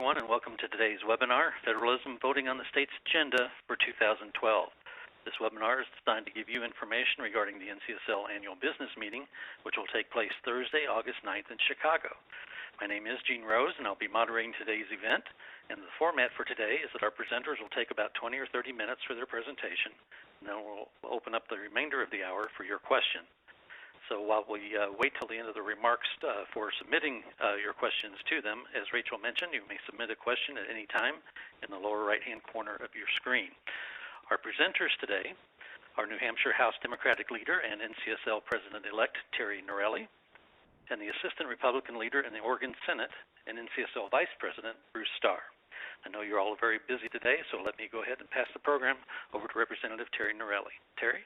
everyone, and welcome to today's webinar, Federalism, Voting on the State's Agenda for 2012. This webinar is designed to give you information regarding the NCSL Annual Business Meeting, which will take place Thursday, August 9th in Chicago. My name is Gene Rose, and I'll be moderating today's event. And the format for today is that our presenters will take about 20 or 30 minutes for their presentation, and then we'll open up the remainder of the hour for your questions. So while we wait till the end of the remarks for submitting your questions to them, as Rachel mentioned, you may submit a question at any time in the lower right-hand corner of your screen. Our presenters today are New Hampshire House Democratic Leader and NCSL President-elect Terry Norelli, and the Assistant Republican Leader in the Oregon Senate and NCSL Vice President Bruce Starr. I know you're all very busy today, so let me go ahead and pass the program over to Representative Terry Norelli. Terry?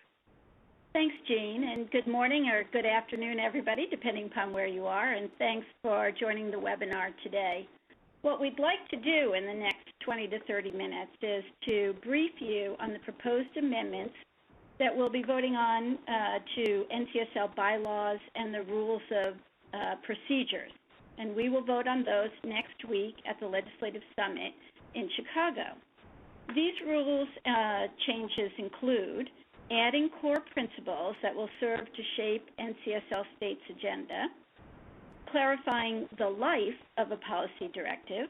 Thanks, Jean, and good morning or good afternoon, everybody, depending upon where you are, and thanks for joining the webinar today. What we'd like to do in the next 20 to 30 minutes is to brief you on the proposed amendments that we'll be voting on to NCSL bylaws and the rules of procedures. And we will vote on those next week at the Legislative Summit in Chicago. These rules changes include adding core principles that will serve to shape NCSL state's agenda, clarifying the life of a policy directive,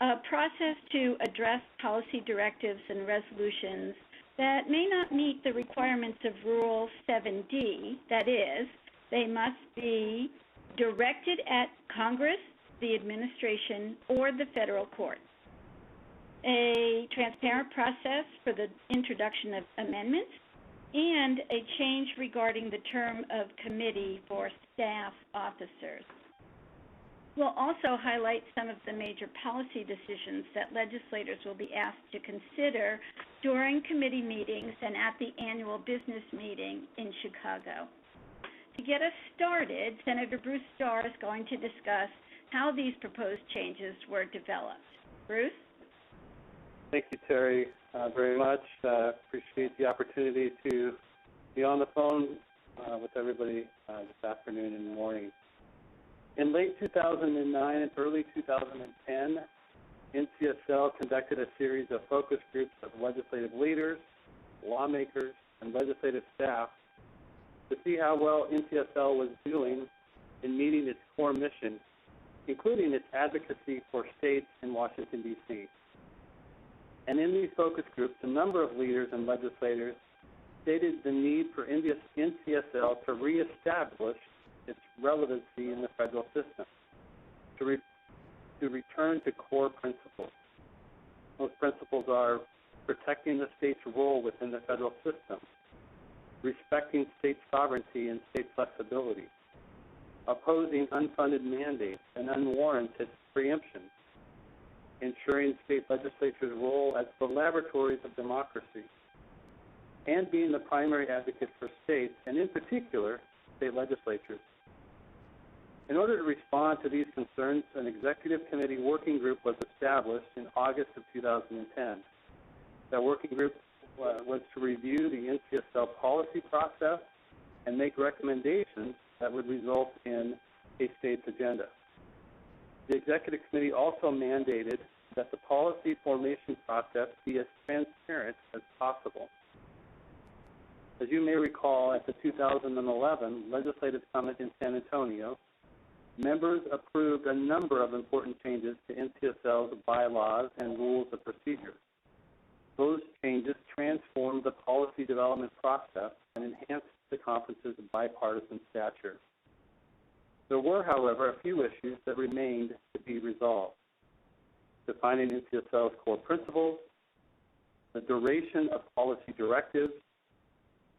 a process to address policy directives and resolutions that may not meet the requirements of Rule 7D, that is, they must be directed at Congress, the administration, or the federal courts. A transparent process for the introduction of amendments, and a change regarding the term of committee for staff officers. We'll also highlight some of the major policy decisions that legislators will be asked to consider during committee meetings and at the annual business meeting in Chicago. To get us started, Senator Bruce Starr is going to discuss how these proposed changes were developed. Bruce? Thank you, Terry, very much. Appreciate the opportunity to be on the phone with everybody this afternoon and morning. In late 2009 and early 2010, NCSL conducted a series of focus groups of legislative leaders, lawmakers, and legislative staff to see how well NCSL was doing in meeting its core mission, including its advocacy for states in Washington, D.C. And in these focus groups, a number of leaders and legislators stated the need for NCSL to reestablish its relevancy in the federal system, to return to core principles. Those principles are protecting the state's role within the federal system, respecting state sovereignty and state flexibility, opposing unfunded mandates and unwarranted preemption, ensuring state legislatures' role as the laboratories of democracy, and being the primary advocate for states, and in particular, state legislatures. In order to respond to these concerns, an executive committee working group was established in August of 2010. That working group was to review the NCSL policy process and make recommendations that would result in a state's agenda. The executive committee also mandated that the policy formation process be as transparent as possible. As you may recall, at the 2011 Legislative Summit in San Antonio, members approved a number of important changes to NCSL's bylaws and rules of procedure. Those changes transformed the policy development process and enhanced the conference's bipartisan stature. There were, however, a few issues that remained to be resolved: defining NCSL's core principles, the duration of policy directives,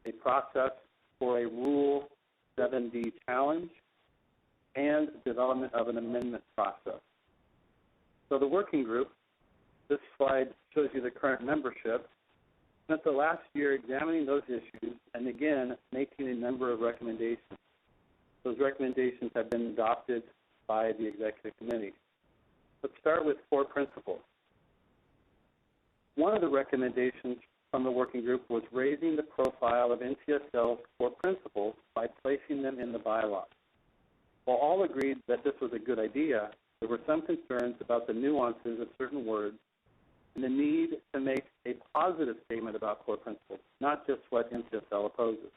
a process for a Rule 7D challenge, and development of an amendment process. So the working group, this slide shows you the current membership, spent the last year examining those issues and again making a number of recommendations. Those recommendations have been adopted by the executive committee. Let's start with core principles. One of the recommendations from the working group was raising the profile of NCSL's core principles by placing them in the bylaws. While all agreed that this was a good idea, there were some concerns about the nuances of certain words and the need to make a positive statement about core principles, not just what NCSL opposes.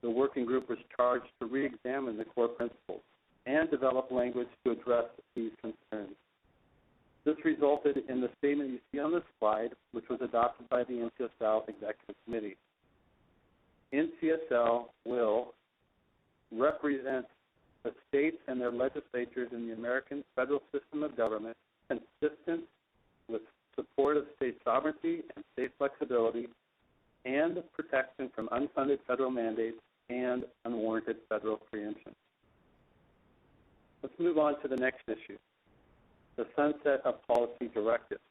The working group was charged to re-examine the core principles and develop language to address these concerns. This resulted in the statement you see on this slide, which was adopted by the NCSL Executive Committee. NCSL will represent the states and their legislatures in the American federal system of government consistent with support of state sovereignty and state flexibility and protection from unfunded federal mandates and unwarranted federal preemption. Let's move on to the next issue, the sunset of policy directives.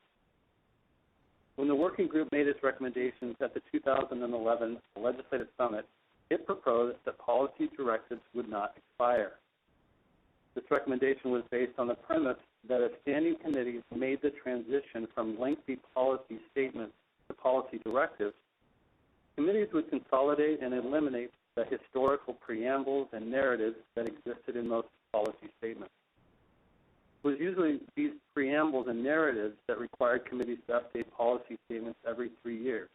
When the working group made its recommendations at the 2011 Legislative Summit, it proposed that policy directives would not expire. This recommendation was based on the premise that as standing committees made the transition from lengthy policy statements to policy directives, committees would consolidate and eliminate the historical preambles and narratives that existed in most policy statements. It was usually these preambles and narratives that required committees to update policy statements every 3 years,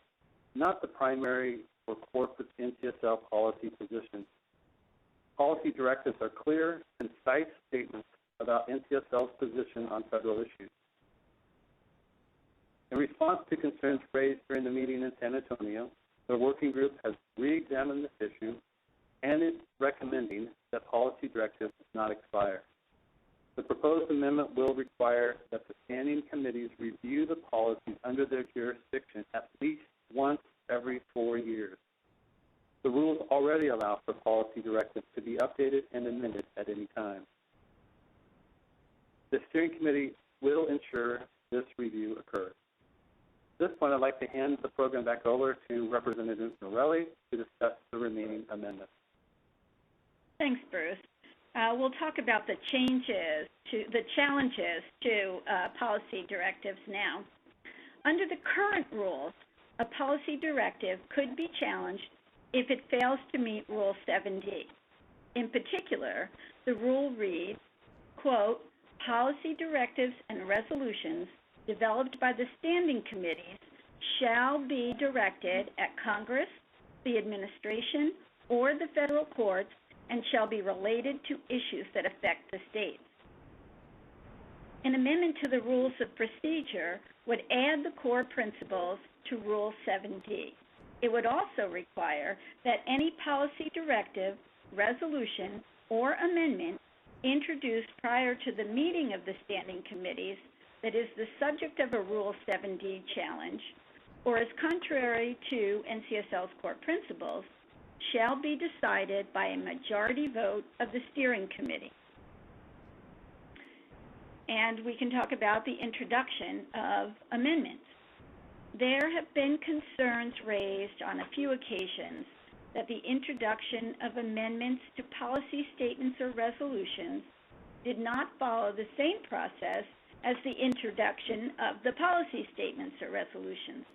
not the primary or corporate NCSL policy position. Policy directives are clear, concise statements about NCSL's position on federal issues. In response to concerns raised during the meeting in San Antonio, the working group has re-examined this issue and is recommending that policy directives not expire. The proposed amendment will require that the standing committees review the policies under their jurisdiction at least once every 4 years. The rules already allow for policy directives to be updated and amended at any time. The steering committee will ensure this review occurs. At this point, I'd like to hand the program back over to Representative Norelli to discuss the remaining amendments. Thanks, Bruce. We'll talk about the challenges to policy directives now. Under the current rules, a policy directive could be challenged if it fails to meet Rule 7D. In particular, the rule reads, quote, policy directives and resolutions developed by the standing committees shall be directed at Congress, the administration, or the federal courts, and shall be related to issues that affect the states. An amendment to the rules of procedure would add the core principles to Rule 7D. It would also require that any policy directive, resolution, or amendment introduced prior to the meeting of the standing committees that is the subject of a Rule 7D challenge or is contrary to NCSL's core principles shall be decided by a majority vote of the steering committee. And we can talk about the introduction of amendments. There have been concerns raised on a few occasions that the introduction of amendments to policy statements or resolutions did not follow the same process as the introduction of the policy statements or resolutions.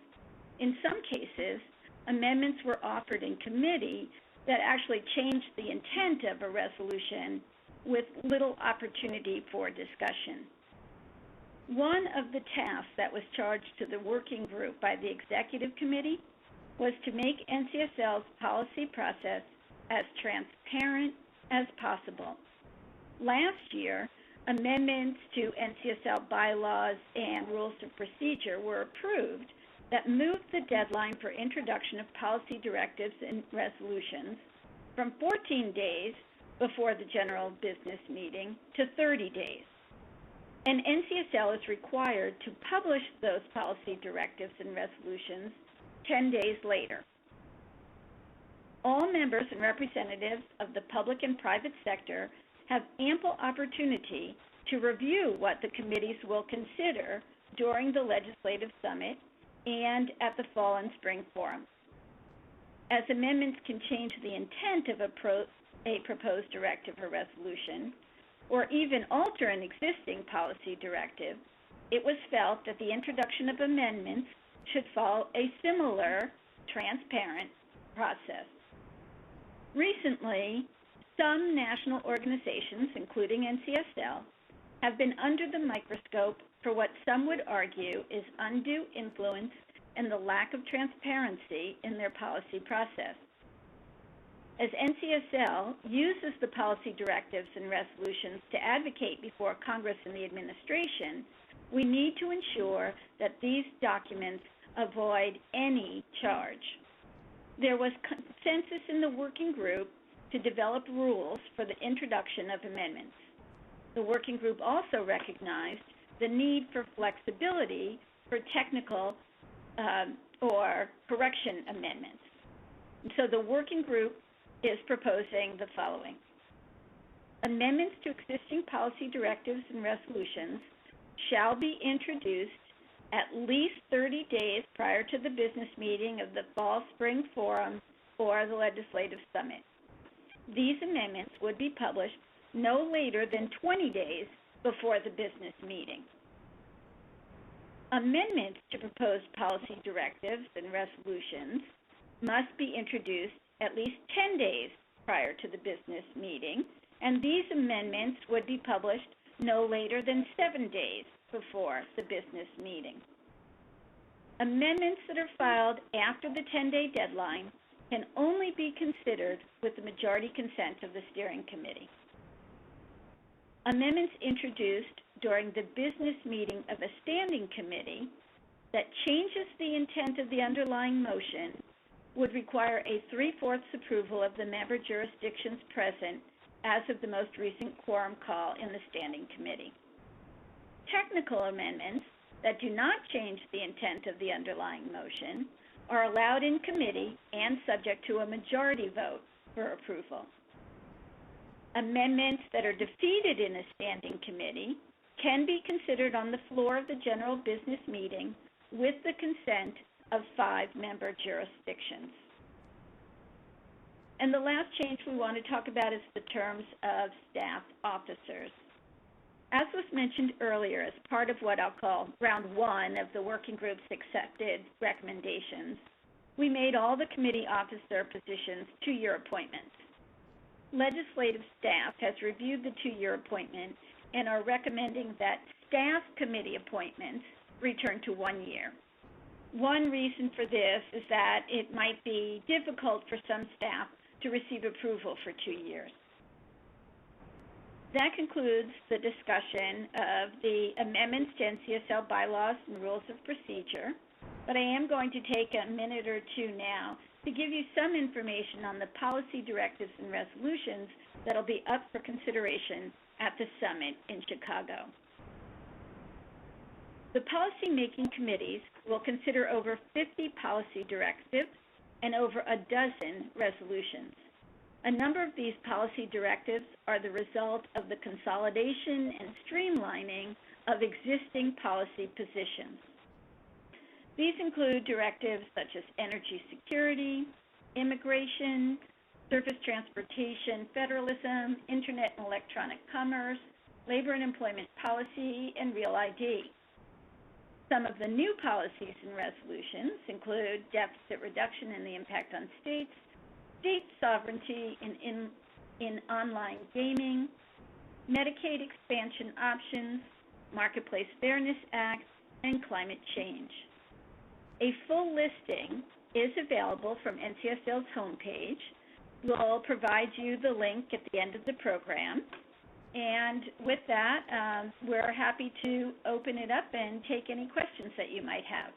In some cases, amendments were offered in committee that actually changed the intent of a resolution with little opportunity for discussion. One of the tasks that was charged to the working group by the executive committee was to make NCSL's policy process as transparent as possible. Last year, amendments to NCSL bylaws and rules of procedure were approved that moved the deadline for introduction of policy directives and resolutions from 14 days before the general business meeting to 30 days. And NCSL is required to publish those policy directives and resolutions 10 days later. All members and representatives of the public and private sector have ample opportunity to review what the committees will consider during the legislative summit and at the fall and spring forums. As amendments can change the intent of a proposed directive or resolution, or even alter an existing policy directive, it was felt that the introduction of amendments should follow a similar, transparent process. Recently, some national organizations, including NCSL, have been under the microscope for what some would argue is undue influence and the lack of transparency in their policy process. As NCSL uses the policy directives and resolutions to advocate before Congress and the administration, we need to ensure that these documents avoid any charge. There was consensus in the working group to develop rules for the introduction of amendments. The working group also recognized the need for flexibility for technical or correction amendments. And so the working group is proposing the following. Amendments to existing policy directives and resolutions shall be introduced at least 30 days prior to the business meeting of the Fall-Spring Forum or the Legislative Summit. These amendments would be published no later than 20 days before the business meeting. Amendments to proposed policy directives and resolutions must be introduced at least 10 days prior to the business meeting, and these amendments would be published no later than 7 days before the business meeting. Amendments that are filed after the 10-day deadline can only be considered with the majority consent of the steering committee. Amendments introduced during the business meeting of a standing committee that changes the intent of the underlying motion would require a 3/4 approval of the member jurisdictions present as of the most recent quorum call in the standing committee. Technical amendments that do not change the intent of the underlying motion are allowed in committee and subject to a majority vote for approval. Amendments that are defeated in a standing committee can be considered on the floor of the general business meeting with the consent of 5-member jurisdictions. And the last change we want to talk about is the terms of staff officers. As was mentioned earlier, as part of what I'll call round 1 of the working group's accepted recommendations, we made all the committee officer positions 2-year appointments. Legislative staff has reviewed the 2-year appointment and are recommending that staff committee appointments return to 1 year. One reason for this is that it might be difficult for some staff to receive approval for 2 years. That concludes the discussion of the amendments to NCSL bylaws and rules of procedure, but I am going to take a minute or two now to give you some information on the policy directives and resolutions that will be up for consideration at the summit in Chicago. The policy-making committees will consider over 50 policy directives and over a dozen resolutions. A number of these policy directives are the result of the consolidation and streamlining of existing policy positions. These include directives such as energy security, immigration, surface transportation, federalism, internet and electronic commerce, labor and employment policy, and Real ID. Some of the new policies and resolutions include deficit reduction and the impact on states, state sovereignty in online gaming, Medicaid expansion options, Marketplace Fairness Act, and climate change. A full listing is available from NCSL's homepage. We'll provide you the link at the end of the program. And with that, we're happy to open it up and take any questions that you might have.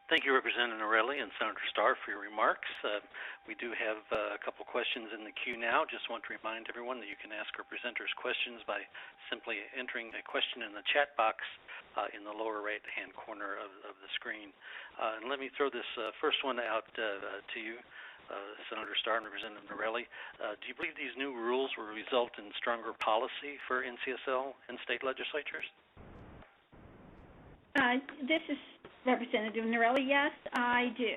Thank you, Representative Norelli and Senator Starr, for your remarks. We do have a couple questions in the queue now. Just want to remind everyone that you can ask our presenters questions by simply entering a question in the chat box in the lower right-hand corner of the screen. And let me throw this first one out to you, Senator Starr and Representative Norelli. Do you believe these new rules will result in stronger policy for NCSL and state legislatures? This is Representative Norelli. Yes, I do.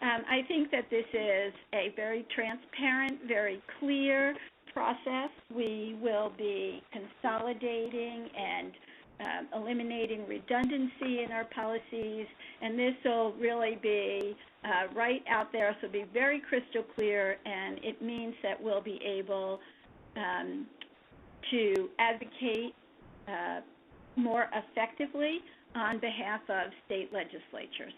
I think that this is a very transparent, very clear process. We will be consolidating and eliminating redundancy in our policies, and this will really be right out there, so it'll be very crystal clear, and it means that we'll be able to advocate more effectively on behalf of state legislatures.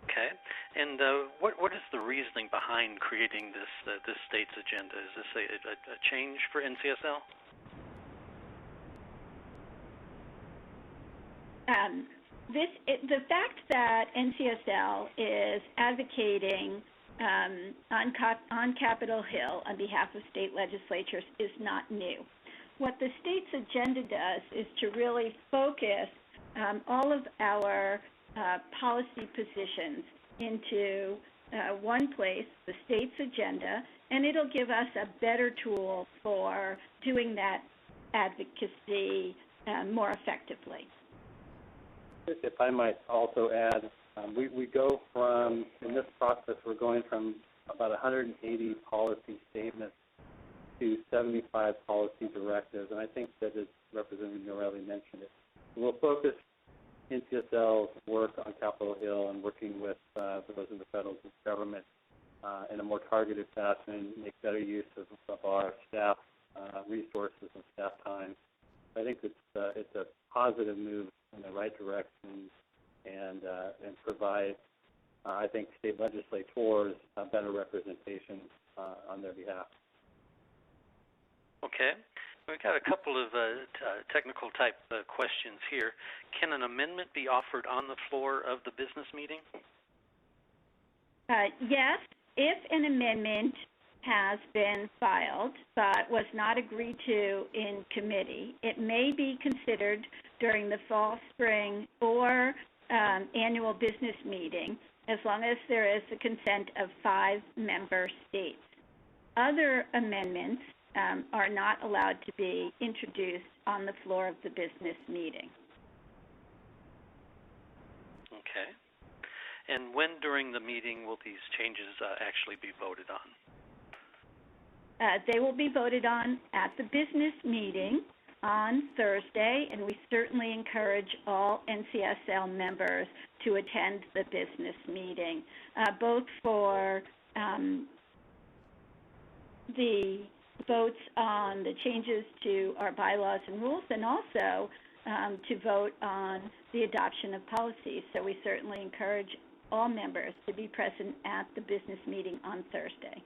Okay. And what is the reasoning behind creating this state's agenda? Is this a change for NCSL? The fact that NCSL is advocating on Capitol Hill on behalf of state legislatures is not new. What the state's agenda does is to really focus all of our policy positions into one place, the state's agenda, and it'll give us a better tool for doing that advocacy more effectively. If I might also add, we go from, in this process, we're going from about 180 policy statements to 75 policy directives, and I think that, as Representative Norelli mentioned it, we'll focus NCSL's work on Capitol Hill and working with those in the federal government in a more targeted fashion, make better use of our staff resources and staff time. I think it's a positive move in the right direction and provide, I think, state legislators a better representation on their behalf. Okay. We've got a couple of technical type questions here. Can an amendment be offered on the floor of the business meeting? Yes, if an amendment has been filed but was not agreed to in committee, it may be considered during the fall, spring, or annual business meeting, as long as there is the consent of 5 member states. Other amendments are not allowed to be introduced on the floor of the business meeting. Okay. And when during the meeting will these changes actually be voted on? They will be voted on at the business meeting on Thursday, and we certainly encourage all NCSL members to attend the business meeting, both for the votes on the changes to our bylaws and rules, and also to vote on the adoption of policies. So we certainly encourage all members to be present at the business meeting on Thursday.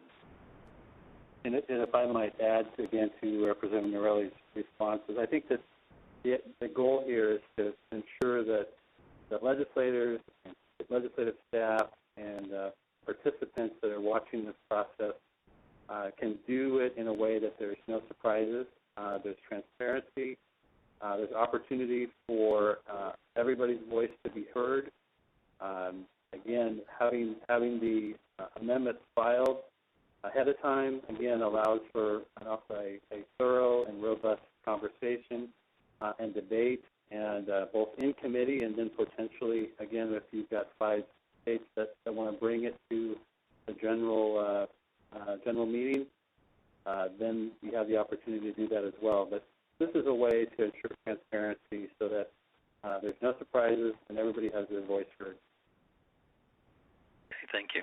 And if I might add, again, to Representative Norelli's responses, I think that the goal here is to ensure that the legislators, and legislative staff, and participants that are watching this process can do it in a way that there's no surprises, there's transparency, there's opportunity for everybody's voice to be heard. Again, having the amendments filed ahead of time, again, allows for a thorough and robust conversation and debate, and both in committee and then potentially, again, if you've got 5 states that want to bring it to the general meeting, then you have the opportunity to do that as well. But this is a way to ensure transparency so that there's no surprises and everybody has their voice heard. Okay, thank you.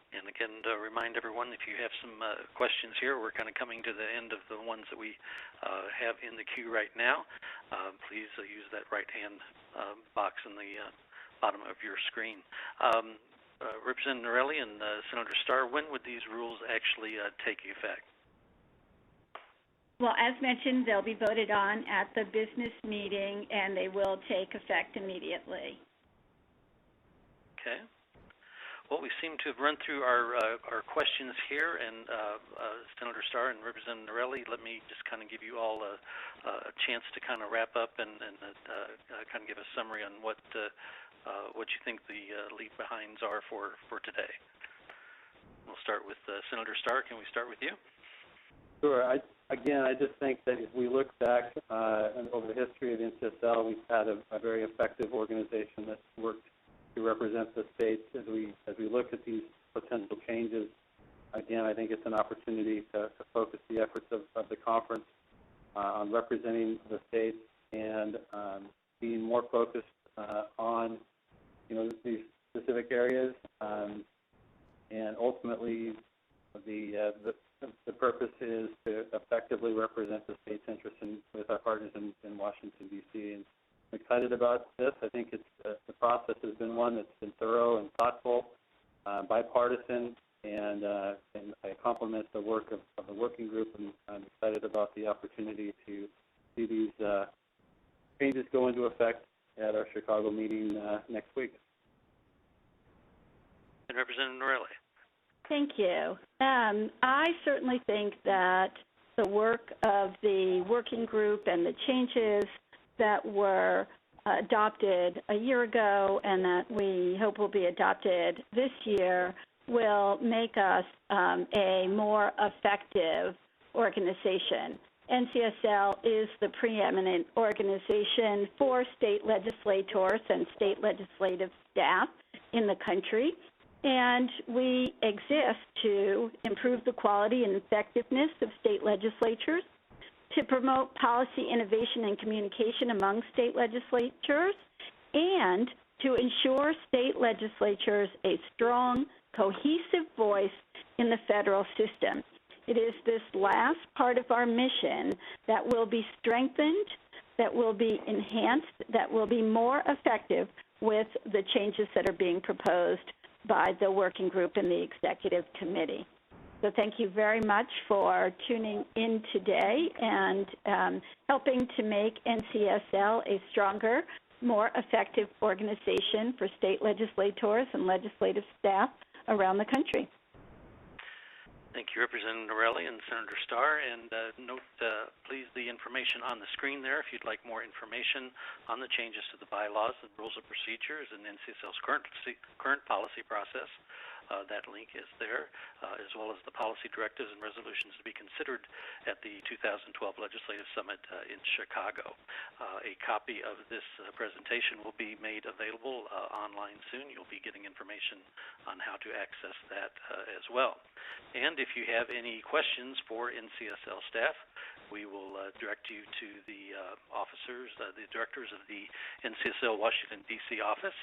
And again, to remind everyone, if you have some questions here, we're kind of coming to the end of the ones that we have in the queue right now. Please use that right-hand box in the bottom of your screen. Representative Norelli and Senator Starr, when would these rules actually take effect? Well, as mentioned, they'll be voted on at the business meeting, and they will take effect immediately. Okay. Well, we seem to have run through our questions here, and Senator Starr and Representative Norelli, let me just kind of give you all a chance to kind of wrap up and kind of give a summary on what you think the leave behinds are for today. We'll start with Senator Starr. Can we start with you? Sure. I just think that if we look back over the history of NCSL, we've had a very effective organization that's worked to represent the states as we look at these potential changes. Again, I think it's an opportunity to focus the efforts of the conference on representing the states and being more focused on these specific areas, and ultimately the the purpose is to effectively represent the state's interests with our partners in Washington, D.C. And I'm excited about this. I think the process has been one that's been thorough and thoughtful, bipartisan, and I compliment the work of the working group, and I'm excited about the opportunity to see these changes go into effect at our Chicago meeting next week. And Representative Norelli. Thank you. I certainly think that the work of the working group and the changes that were adopted a year ago and that we hope will be adopted this year will make us a more effective organization. NCSL is the preeminent organization for state legislators and state legislative staff in the country. And we exist to improve the quality and effectiveness of state legislatures, to promote policy innovation and communication among state legislatures, and to ensure state legislatures a strong, cohesive voice in the federal system. It is this last part of our mission that will be strengthened, that will be enhanced, that will be more effective with the changes that are being proposed by the working group and the executive committee. So thank you very much for tuning in today and helping to make NCSL a stronger, more effective organization for state legislators and legislative staff around the country. Thank you, Representative Norelli and Senator Starr. And note, please, the information on the screen there if you'd like more information on the changes to the bylaws and rules of procedures and NCSL's current policy process. That link is there, as well as the policy directives and resolutions to be considered at the 2012 Legislative Summit in Chicago. A copy of this presentation will be made available online soon. You'll be getting information on how to access that as well. And if you have any questions for NCSL staff, we will direct you to the officers, the directors of the NCSL Washington, D.C. office,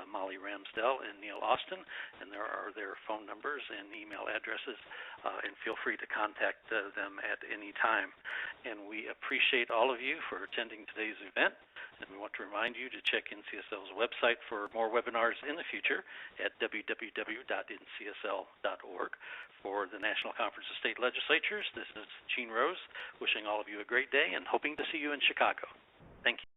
Molly Ramsdell and Neil Austin, and there are their phone numbers and email addresses, and feel free to contact them at any time. And we appreciate all of you for attending today's event, and we want to remind you to check NCSL's website for more webinars in the future at www.ncsl.org. For the National Conference of State Legislatures, this is Gene Rose wishing all of you a great day and hoping to see you in Chicago. Thank you.